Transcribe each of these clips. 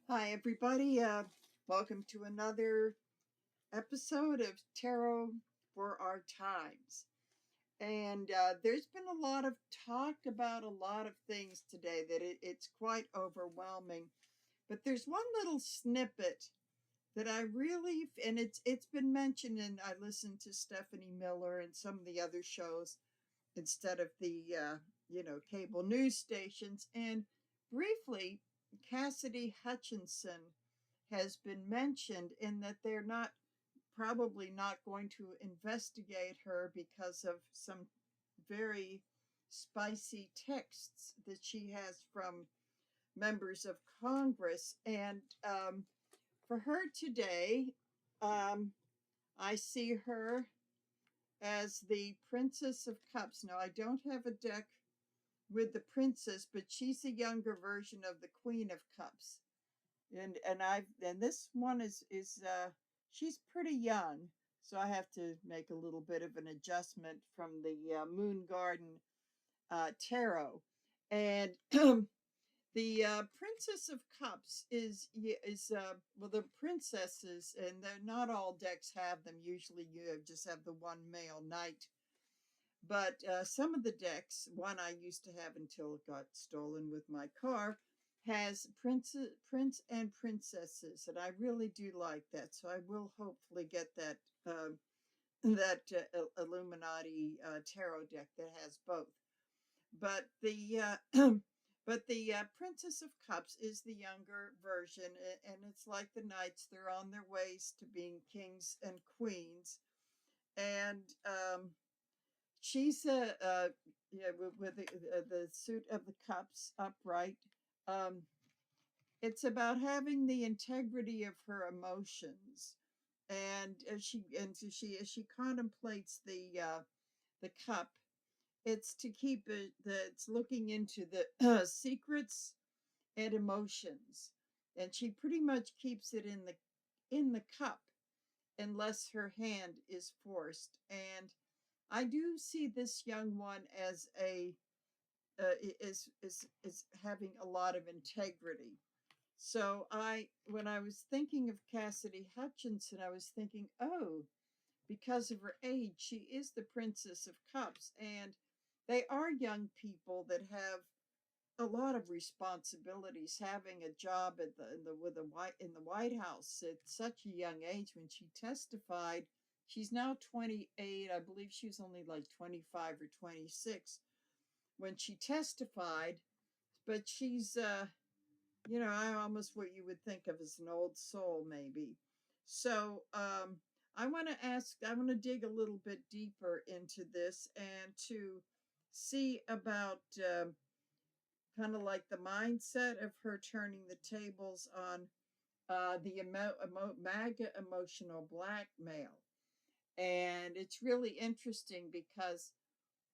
Hi, everybody. Welcome to another episode of Tarot for Our Times. And there's been a lot of talk about a lot of things today that it's quite overwhelming. But there's one little snippet that I really, and it's been mentioned, and I listened to Stephanie Miller and some of the other shows instead of the cable news stations. And briefly, Cassidy Hutchinson has been mentioned in that they're not probably not going to investigate her because of some very spicy texts that she has from members of Congress. And for her today, um, I see her as the Princess of Cups. Now, I don't have a deck with the princess, but she's a younger version of the Queen of Cups. And this one is she's pretty young, so I have to make a little bit of an adjustment from the Moon Garden tarot. And the Princess of Cups is well, the princesses, and they're not all decks have them. Usually you just have the one male knight, but some of the decks, one I used to have until it got stolen with my car, has prince and princesses, and I really do like that. So I will hopefully get that Illuminati tarot deck that has both. But the but the Princess of Cups is the younger version, and it's like the knights; they're on their ways to being kings and queens, and she's yeah, with the suit of the cups upright. Um, it's about having the integrity of her emotions, and as she contemplates the cup, it's to keep it. It's looking into the secrets and emotions, and she pretty much keeps it in the cup unless her hand is forced. And I do see this young one as a is having a lot of integrity. So when I was thinking of Cassidy Hutchinson, I was thinking, oh, because of her age, she is the Princess of Cups, and they are young people that have a lot of responsibilities. Having a job at the White House at such a young age, when she testified, she's now 28. I believe she was only like 25 or 26 when she testified, but she's I almost what you would think of as an old soul, maybe. So I want to dig a little bit deeper into this and to see about kind of like the mindset of her turning the tables on MAGA emotional blackmail. And it's really interesting because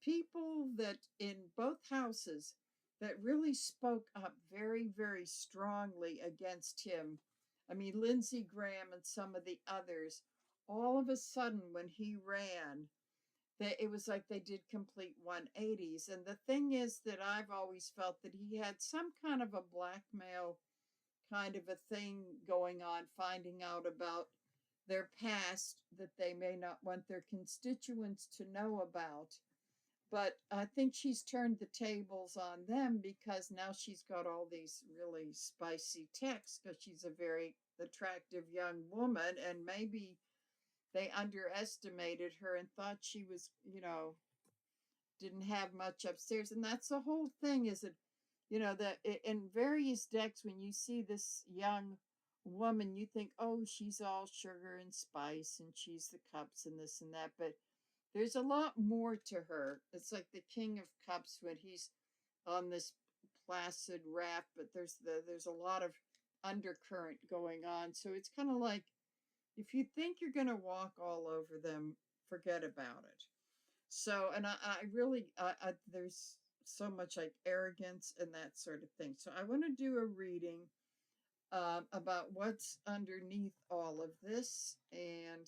people that in both houses that really spoke up very, very strongly against him. I mean, Lindsey Graham and some of the others, all of a sudden when he ran, it was like they did complete 180s. And the thing is that I've always felt that he had some kind of a blackmail kind of a thing going on, finding out about their past that they may not want their constituents to know about. But I think she's turned the tables on them because now she's got all these really spicy texts because she's a very attractive young woman, and maybe they underestimated her and thought she was, didn't have much upstairs. And that's the whole thing, is it, that in various decks, when you see this young woman, you think, oh, she's all sugar and spice and she's the cups and this and that. But there's a lot more to her. It's like the King of Cups when he's on this placid raft, but there's a lot of undercurrent going on. So it's kind of like, if you think you're going to walk all over them, forget about it. So, and I really, there's so much like arrogance and that sort of thing. So I want to do a reading about what's underneath all of this. And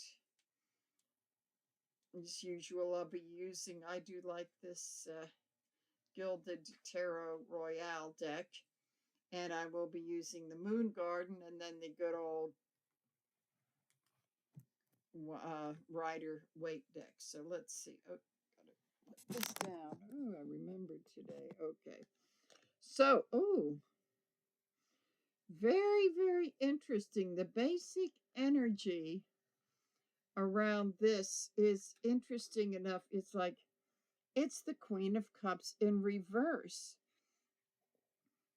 as usual, I'll be using, I do like this Gilded Tarot Royale deck. And I will be using the Moon Garden and then the good old Rider Waite deck. So let's see. Oh, gotta put this down. Oh, I remembered today. Okay. So, very, very interesting. The basic energy around this is interesting enough. It's like it's the Queen of Cups in reverse.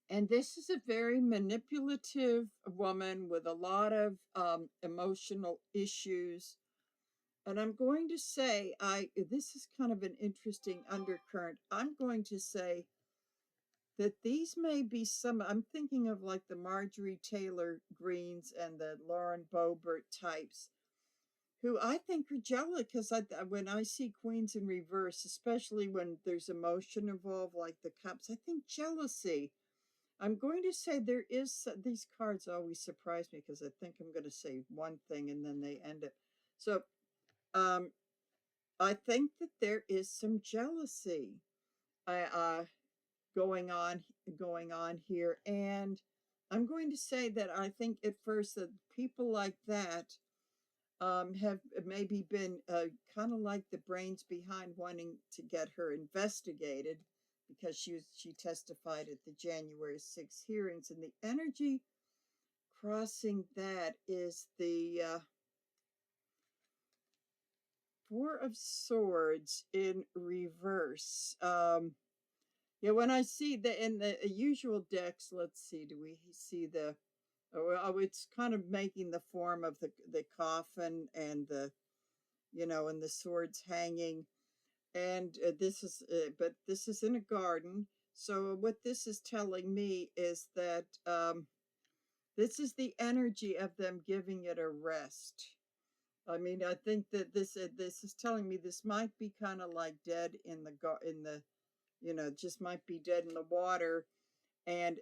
And this is a very manipulative woman with a lot of emotional issues. And I'm going to say, this is kind of an interesting undercurrent. I'm going to say that these may be some, I'm thinking of like the Marjorie Taylor Greens and the Lauren Boebert types, who I think are jealous because when I see queens in reverse, especially when there's emotion involved, like the cups, I think jealousy. I'm going to say there is, these cards always surprise me because I think I'm going to say one thing and then they end it. So um, I think that there is some jealousy uh, going on going on here, and I'm going to say that I think at first that people like that have maybe been kind of like the brains behind wanting to get her investigated because she testified at the January 6th hearings, and the energy crossing that is the Four of Swords in reverse. Yeah, when I see the in the usual decks, let's see, do we see the? Oh, it's kind of making the form of the coffin and the, and the swords hanging, and but this is in a garden. So what this is telling me is that this is the energy of them giving it a rest. I mean, I think that this is telling me this might be kind of like dead in the just might be dead in the water, and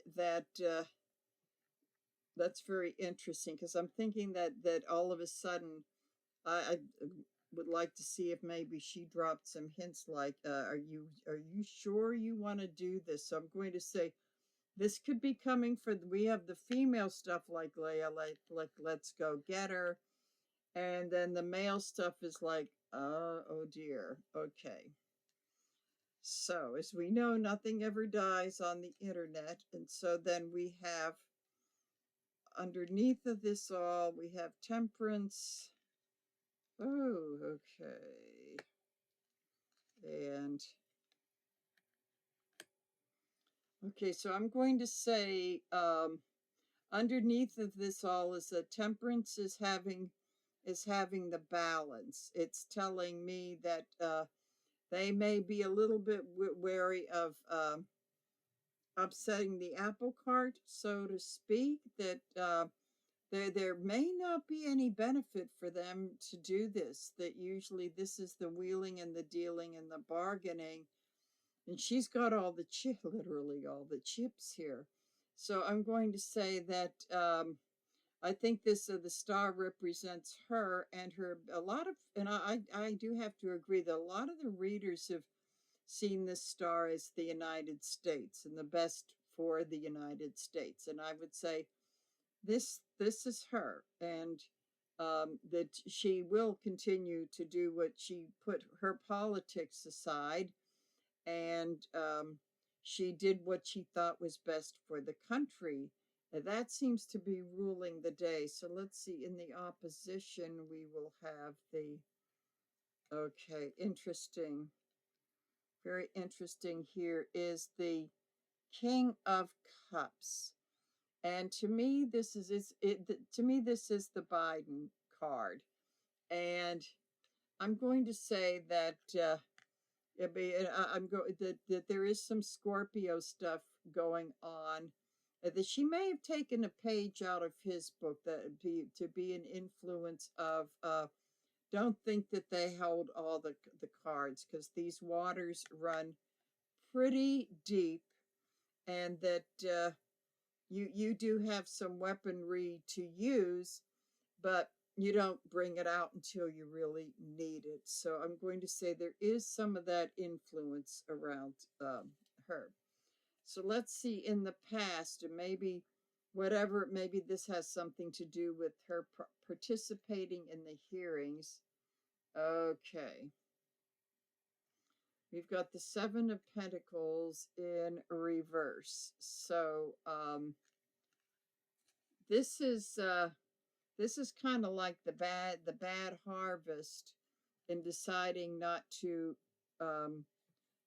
that's very interesting because I'm thinking that all of a sudden I would like to see if maybe she dropped some hints like are you sure you want to do this? So I'm going to say this could be coming for we have the female stuff like Leia, like let's go get her, and then the male stuff is like oh dear, okay. So, as we know, nothing ever dies on the internet. And so then we have underneath of this all, we have temperance. Oh, okay. And okay, so I'm going to say underneath of this all is that temperance is having the balance. It's telling me that they may be a little bit wary of upsetting the apple cart, so to speak, that there may not be any benefit for them to do this, that usually this is the wheeling and the dealing and the bargaining. And she's got all the literally all the chips here. So I'm going to say that I think this the star represents her and her a lot of, and I do have to agree that a lot of the readers have seen this star as the United States and the best for the United States. And I would say this is her, and that she will continue to do what she put her politics aside, and she did what she thought was best for the country. That seems to be ruling the day. So let's see. In the opposition, we will have the okay, interesting, very interesting. Here is the King of Cups. And to me, to me this is the Biden card, and I'm going to say that I'm going that there is some Scorpio stuff going on. That she may have taken a page out of his book that to be an influence of. Don't think that they hold all the cards because these waters run pretty deep, and that. You do have some weaponry to use, but you don't bring it out until you really need it. So I'm going to say there is some of that influence around her. So let's see in the past, and maybe whatever, maybe this has something to do with her participating in the hearings. Okay. We've got the Seven of Pentacles in reverse. So this is kind of like the bad harvest in deciding um,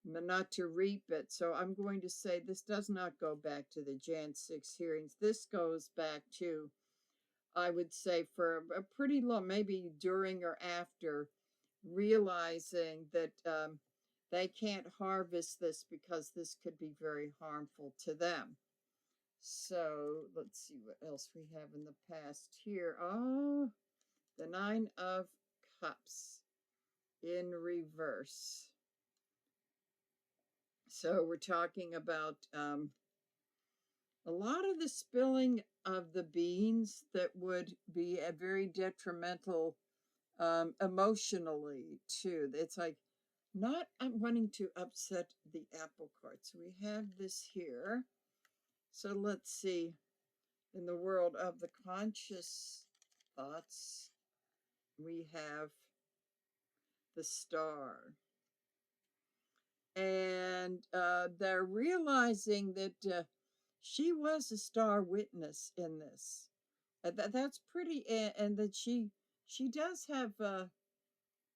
not to reap it. So I'm going to say this does not go back to the Jan 6 hearings. This goes back to, I would say, for a pretty long, maybe during or after, realizing that they can't harvest this because this could be very harmful to them. So let's see what else we have in the past here. Oh, the Nine of Cups in reverse. So we're talking about a lot of the spilling of the beans that would be a very detrimental emotionally too. It's like not wanting to upset the apple cart. So we have this here. So let's see. In the world of the conscious thoughts, we have the Star. And they're realizing that she was a star witness in this. That's pretty, and that she does have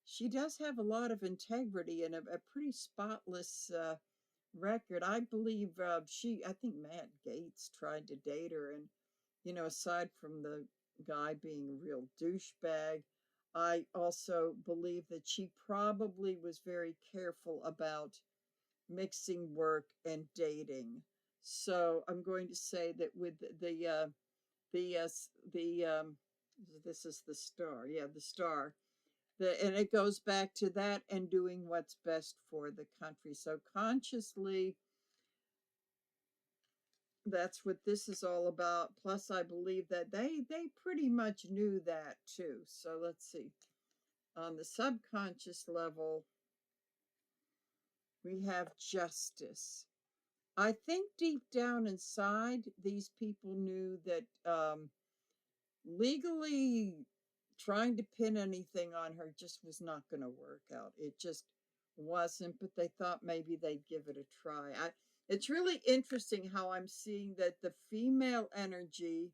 she does have a lot of integrity and a pretty spotless record. I believe I think Matt Gaetz tried to date her, and aside from the guy being a real douchebag, I also believe that she probably was very careful about mixing work and dating. So I'm going to say that with the this is the Star, yeah, the Star. And it goes back to that and doing what's best for the country. So consciously, that's what this is all about. Plus, I believe that they pretty much knew that too. So let's see. On the subconscious level, we have justice. I think deep down inside, these people knew that legally trying to pin anything on her just was not going to work out. It just wasn't, but they thought maybe they'd give it a try. It's really interesting how I'm seeing that the female energy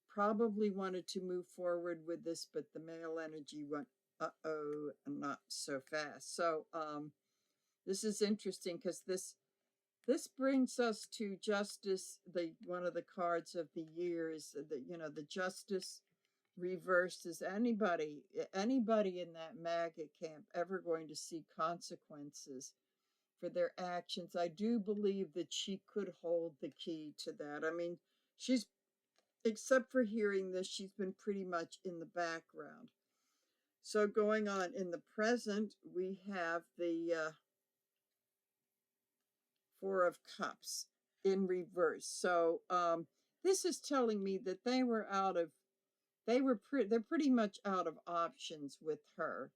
probably wanted to move forward with this, but the male energy went, uh-oh, not so fast. So this is interesting because this brings us to justice. The one of the cards of the year is the justice reversed. Is anybody in that MAGA camp ever going to see consequences for their actions? I do believe that she could hold the key to that. I mean, she's, except for hearing this, she's been pretty much in the background. So going on in the present, we have the Four of Cups in reverse. So this is telling me that they're pretty much out of options with her.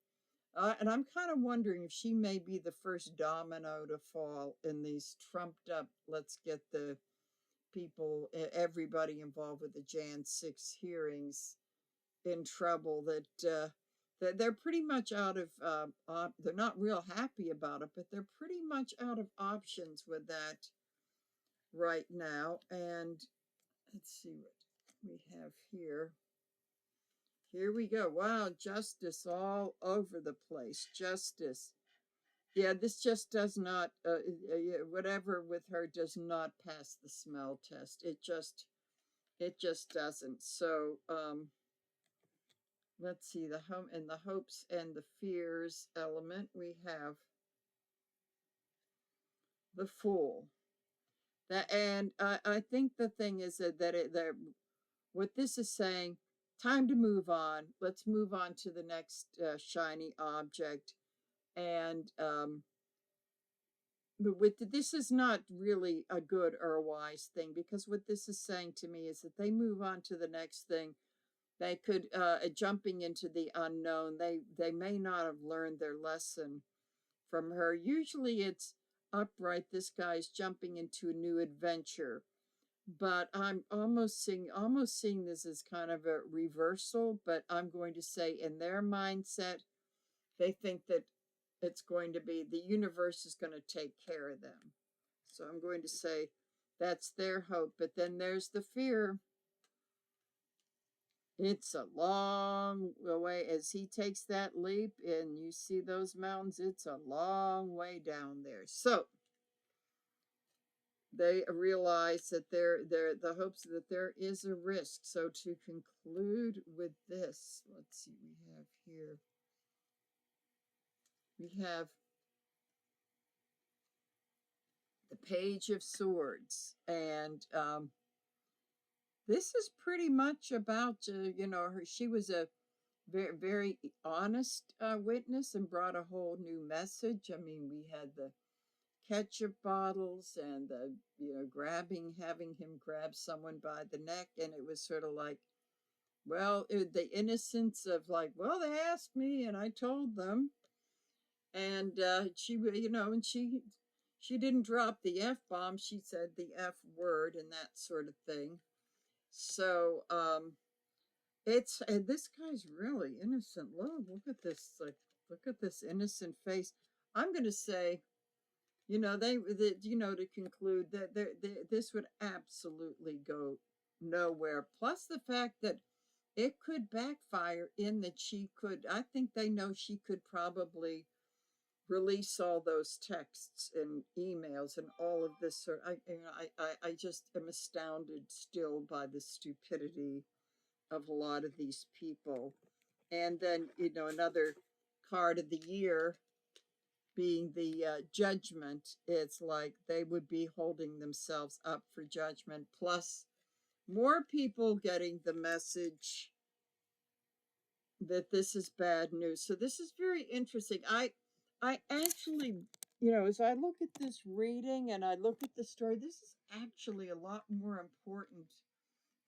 And I'm kind of wondering if she may be the first domino to fall in these trumped up, let's get the people, everybody involved with the Jan 6 hearings in trouble, that they're pretty much out of, they're not real happy about it, but they're pretty much out of options with that right now. And let's see what we have here. Here we go. Wow, justice all over the place. Justice. Yeah, this just does not, whatever with her does not pass the smell test. It just doesn't. So, let's see, in the hopes and the fears element, we have the Fool. And I think the thing is that what this is saying, time to move on. Let's move on to the next shiny object. And this is not really a good or a wise thing, because what this is saying to me is that they move on to the next thing. They could jumping into the unknown. They may not have learned their lesson from her. Usually it's upright. This guy's jumping into a new adventure. But I'm almost seeing this as kind of a reversal, but I'm going to say in their mindset, they think that it's going to be the universe is going to take care of them. So I'm going to say that's their hope. But then there's the fear. It's a long way as he takes that leap and you see those mountains, it's a long way down there. So they realize that they're the hopes that there is a risk. So to conclude with this, let's see, we have the Page of Swords, and this is pretty much about her. She was a very very honest witness and brought a whole new message. I mean, we had the ketchup bottles and the having him grab someone by the neck, and it was sort of like, well, the innocence of like, well, they asked me and I told them, and and she didn't drop the F bomb. She said the F word and that sort of thing. So it's and this guy's really innocent. Look at this, like, look at this innocent face. I'm gonna say, to conclude that this would absolutely go nowhere. Plus the fact that it could backfire in that she could, I think they know she could probably release all those texts and emails and all of this sort. I just am astounded still by the stupidity of a lot of these people. And then, another card of the year being the judgment. It's like they would be holding themselves up for judgment, plus more people getting the message that this is bad news. So this is very interesting. I actually, as I look at this reading and I look at the story, this is actually a lot more important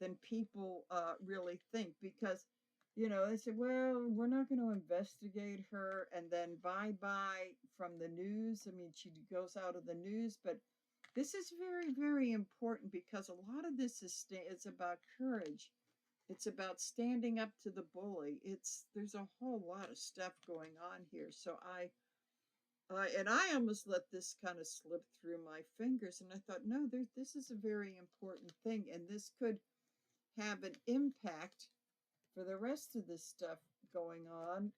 than people really think, because they said, well, we're not going to investigate her, and then bye bye from the news. I mean, she goes out of the news, but this is very very important, because a lot of this is about courage. It's about standing up to the bully. There's a whole lot of stuff going on here. So I almost let this kind of slip through my fingers, and I thought, no, this is a very important thing, and this could have an impact for the rest of this stuff going on.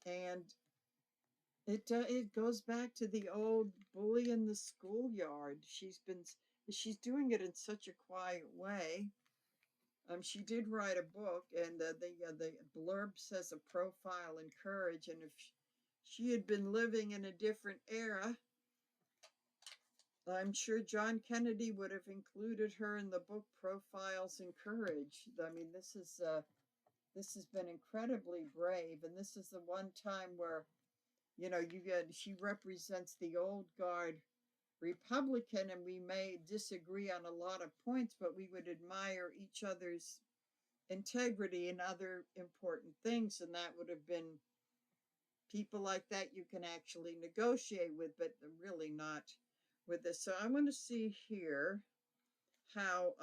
And it goes back to the old bully in the schoolyard. She's doing it in such a quiet way. She did write a book, and the blurb says a profile in courage. And if she had been living in a different era, I'm sure John Kennedy would have included her in the book Profiles in Courage. I mean, this has been incredibly brave, and this is the one time where she represents the old guard Republican, and we may disagree on a lot of points, but we would admire each other's integrity and other important things, and that would have been people like that you can actually negotiate with, but really not with this. So I want to see here how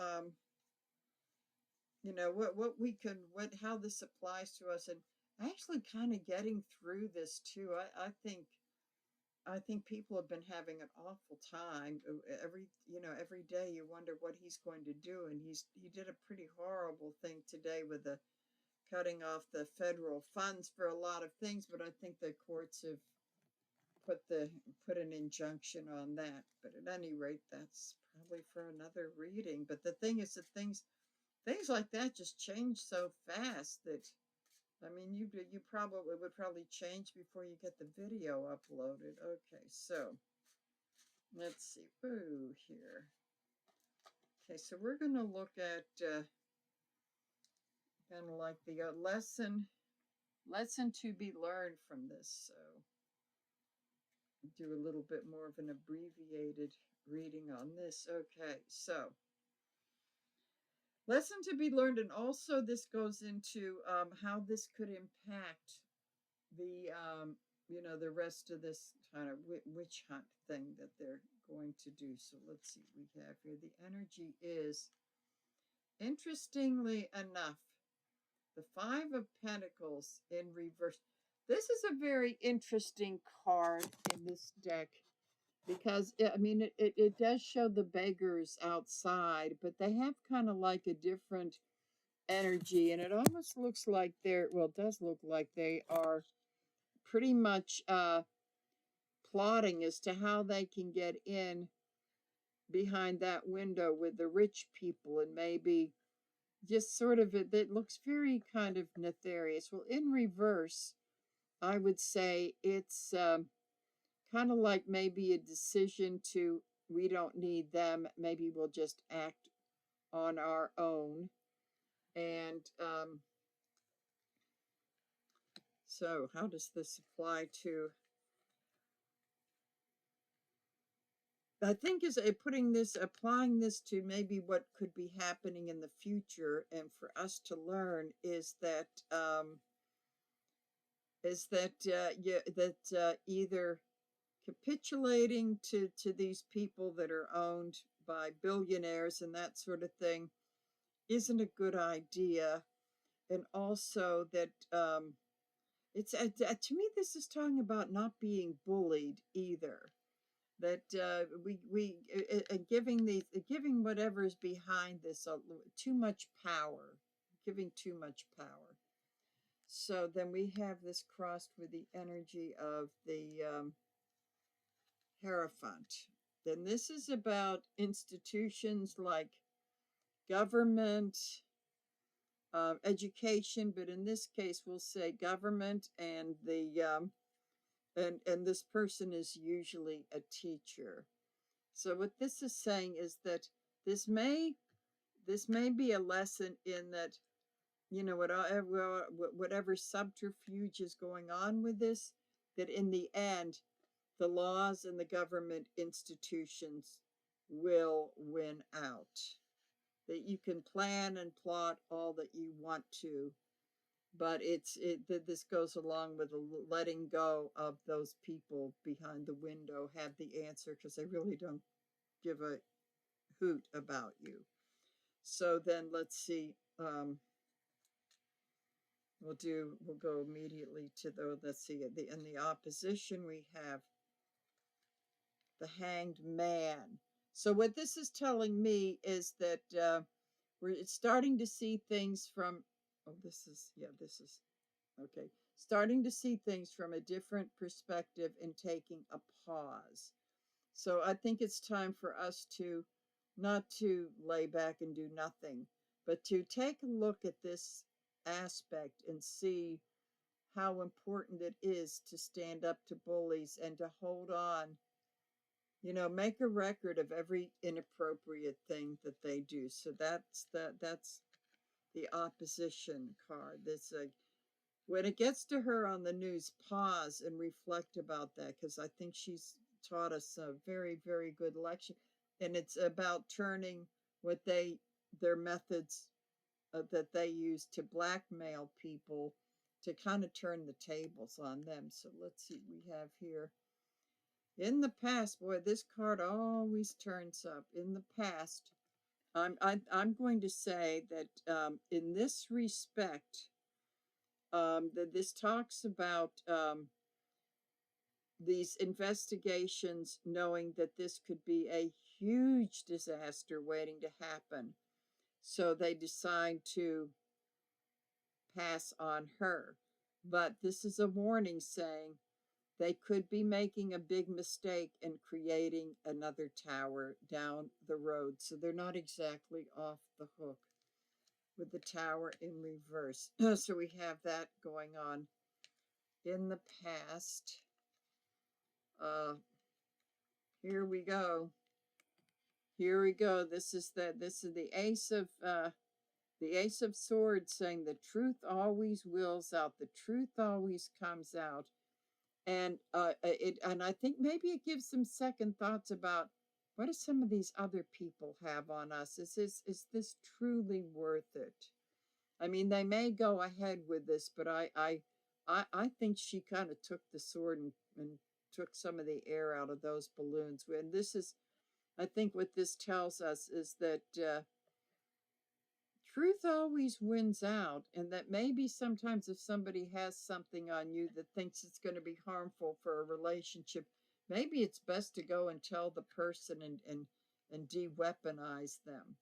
what we can how this applies to us, and actually kind of getting through this too. I think people have been having an awful time. Every day you wonder what he's going to do, and he did a pretty horrible thing today with the cutting off the federal funds for a lot of things, but I think the courts have put an injunction on that. But at any rate, that's probably for another reading. But the thing is that things like that just change so fast that, I mean, you probably would change before you get the video uploaded. Okay, so let's see. Ooh, here. Okay, so we're going to look at kind of like the lesson to be learned from this. So do a little bit more of an abbreviated reading on this. Okay, so lesson to be learned, and also this goes into how this could impact the the rest of this kind of witch hunt thing that they're going to do. So let's see, we have here the energy is, interestingly enough, the Five of Pentacles in reverse. This is a very interesting card in this deck because, I mean, it does show the beggars outside, but they have kind of like a different energy, and it almost looks like they're, well, it does look like they are pretty much plotting as to how they can get in behind that window with the rich people, and maybe just sort of it looks very kind of nefarious. Well, in reverse, I would say it's kind of like maybe a decision to, we don't need them, maybe we'll just act on our own. And so how does this apply to, I think is applying this to maybe what could be happening in the future, and for us to learn is that yeah, that either capitulating to these people that are owned by billionaires and that sort of thing isn't a good idea, and also that it's to me this is talking about not being bullied either. That giving whatever's behind this too much power, giving too much power. So then we have this crossed with the energy of the Hierophant. Then this is about institutions like government, education, but in this case we'll say government, and the and this person is usually a teacher. So what this is saying is that this may this may be a lesson in that, whatever subterfuge is going on with this, that in the end the laws and the government institutions will win out. That you can plan and plot all that you want to, but this goes along with letting go of those people behind the window have the answer, because they really don't give a hoot about you. So then let's see. We'll go immediately to the, let's see, in the opposition we have the Hanged Man. So what this is telling me is that we're starting to see things from, this is okay, starting to see things from a different perspective and taking a pause. So I think it's time for us to not to lay back and do nothing, but to take a look at this aspect and see how important it is to stand up to bullies and to hold on, make a record of every inappropriate thing that they do. So that's the opposition card. That's when it gets to her on the news, pause and reflect about that, because I think she's taught us a very, very good lecture. And it's about turning their methods that they use to blackmail people, to kind of turn the tables on them. So let's see, we have here, in the past, boy, this card always turns up. In the past, I'm going to say that in this respect, that this talks about these investigations, knowing that this could be a huge disaster waiting to happen. So they decide to pass on her. But this is a warning saying they could be making a big mistake and creating another tower down the road. So they're not exactly off the hook with the tower in reverse. So we have that going on in the past. Here we go. Here we go. This is the Ace of Swords, saying the truth always wills out. The truth always comes out. And I think maybe it gives some second thoughts about, what do some of these other people have on us? Is this truly worth it? I mean, they may go ahead with this, but I I think she kind of took the sword and took some of the air out of those balloons. And this is, I think, what this tells us is that truth always wins out, and that maybe sometimes if somebody has something on you that thinks it's going to be harmful for a relationship, maybe it's best to go and tell the person and de-weaponize them.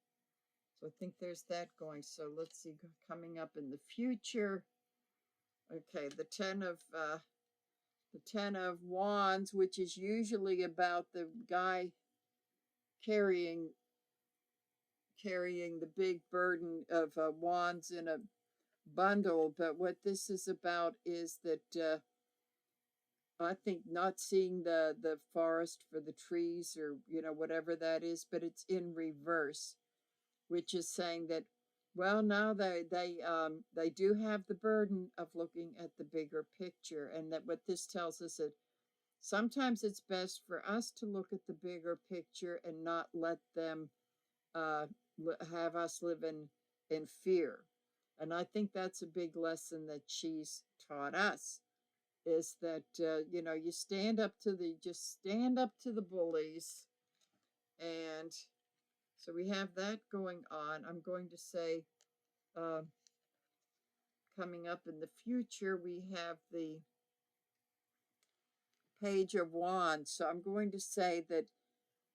So I think there's that going. So let's see, coming up in the future. Okay, the 10 of Wands, which is usually about the guy carrying carrying the big burden of wands in a bundle. But what this is about is that I think not seeing the forest for the trees, or whatever that is, but it's in reverse, which is saying that, well, now they do have the burden of looking at the bigger picture, and that what this tells us that sometimes it's best for us to look at the bigger picture and not let them uh, have us live in fear. And I think that's a big lesson that she's taught us, is that you stand up to the bullies. And so we have that going on. I'm going to say, uh, coming up in the future, we have the Page of Wands. So I'm going to say that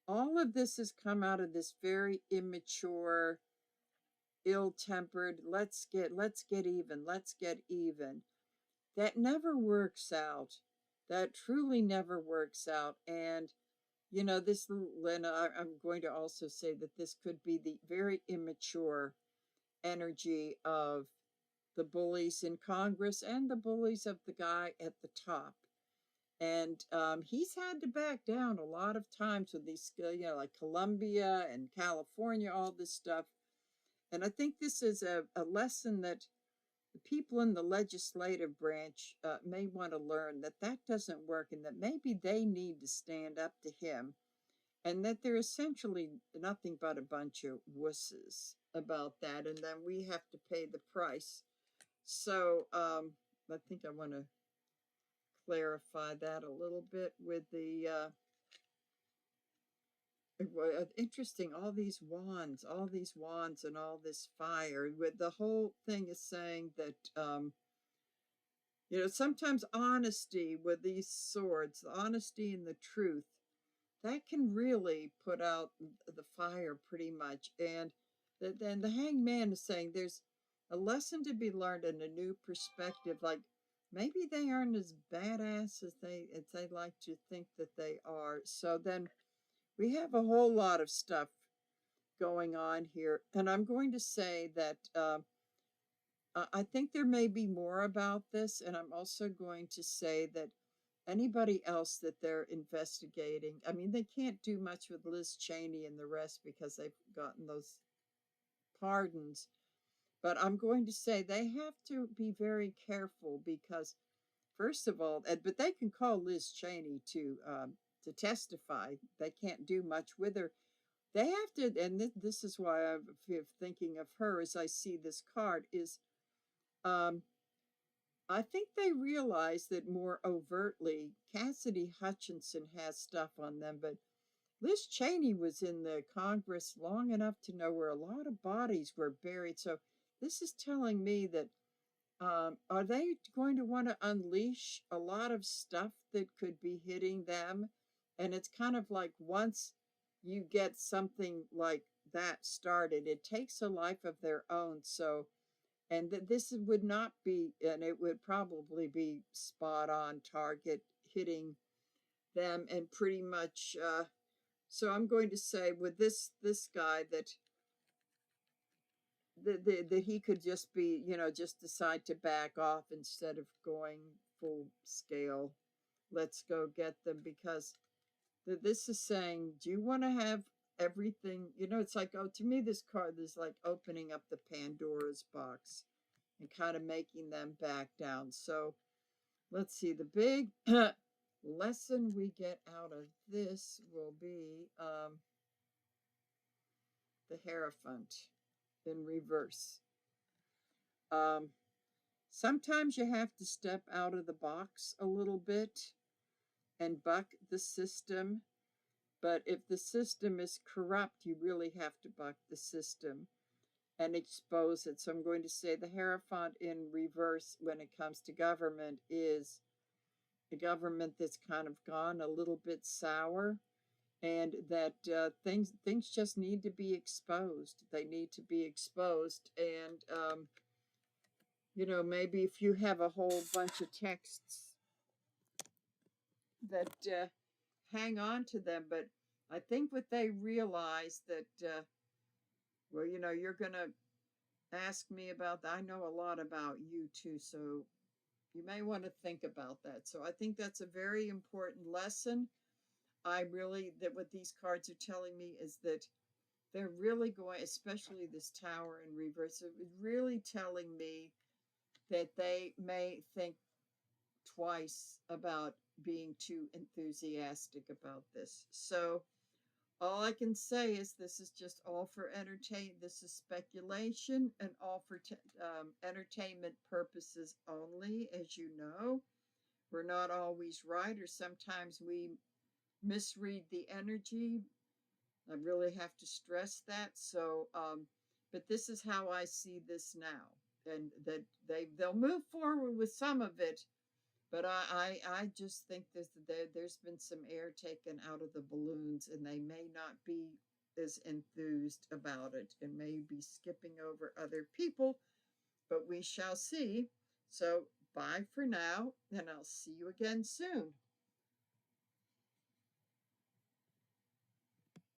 all of this has come out of this very immature, ill-tempered, let's get even. That never works out. That truly never works out. And this, Lena, I'm going to also say that this could be the very immature energy of the bullies in Congress and the bullies of the guy at the top. And he's had to back down a lot of times with these, like Colombia and California, all this stuff. And I think this is a lesson that the people in the legislative branch may want to learn, that that doesn't work, and that maybe they need to stand up to him, and that they're essentially nothing but a bunch of wusses about that, and then we have to pay the price. So I think I want to clarify that a little bit with the interesting, all these wands and all this fire. With the whole thing is saying that sometimes honesty with these swords, the honesty and the truth, that can really put out the fire pretty much. And then the Hanged Man is saying there's a lesson to be learned and a new perspective. Like, maybe they aren't as badass as they like to think that they are. So then we have a whole lot of stuff going on here. And I'm going to say that I think there may be more about this. And I'm also going to say that anybody else that they're investigating, I mean, they can't do much with Liz Cheney and the rest because they've gotten those pardons. But I'm going to say they have to be very careful because, first of all, but they can call Liz Cheney to testify. They can't do much with her. They have to, and this is why I'm thinking of her as I see this card, is I think they realize that more overtly Cassidy Hutchinson has stuff on them, but Liz Cheney was in the Congress long enough to know where a lot of bodies were buried. So this is telling me that are they going to want to unleash a lot of stuff that could be hitting them? And it's kind of like, once you get something like that started, it takes a life of their own. So, and this would not be, and it would probably be spot on target, hitting them, and pretty much. So I'm going to say with this guy that he could just be, just decide to back off instead of going full scale. Let's go get them, because this is saying, do you want to have everything? It's like, oh, to me, this card is like opening up the Pandora's box and kind of making them back down. So let's see, the big lesson we get out of this will be the Hierophant in reverse. Um, Sometimes you have to step out of the box a little bit and buck the system. But if the system is corrupt, you really have to buck the system and expose it. So I'm going to say the Hierophant in reverse when it comes to government is a government that's kind of gone a little bit sour, and that things just need to be exposed. They need to be exposed, and maybe if you have a whole bunch of texts that hang on to them, but I think what they realize that well, you're gonna ask me about that. I know a lot about you too, so you may want to think about that. So I think that's a very important lesson. That what these cards are telling me is that they're really going, especially this Tower in reverse, it was really telling me that they may think twice about being too enthusiastic about this. So all I can say is this is just all for entertain. This is speculation and all for entertainment purposes only. As you know, we're not always right, or sometimes we misread the energy. I really have to stress that. So, but this is how I see this now, and that they'll move forward with some of it, but I just think there's been some air taken out of the balloons, and they may not be as enthused about it, and may be skipping over other people, but we shall see. So bye for now, and I'll see you again soon.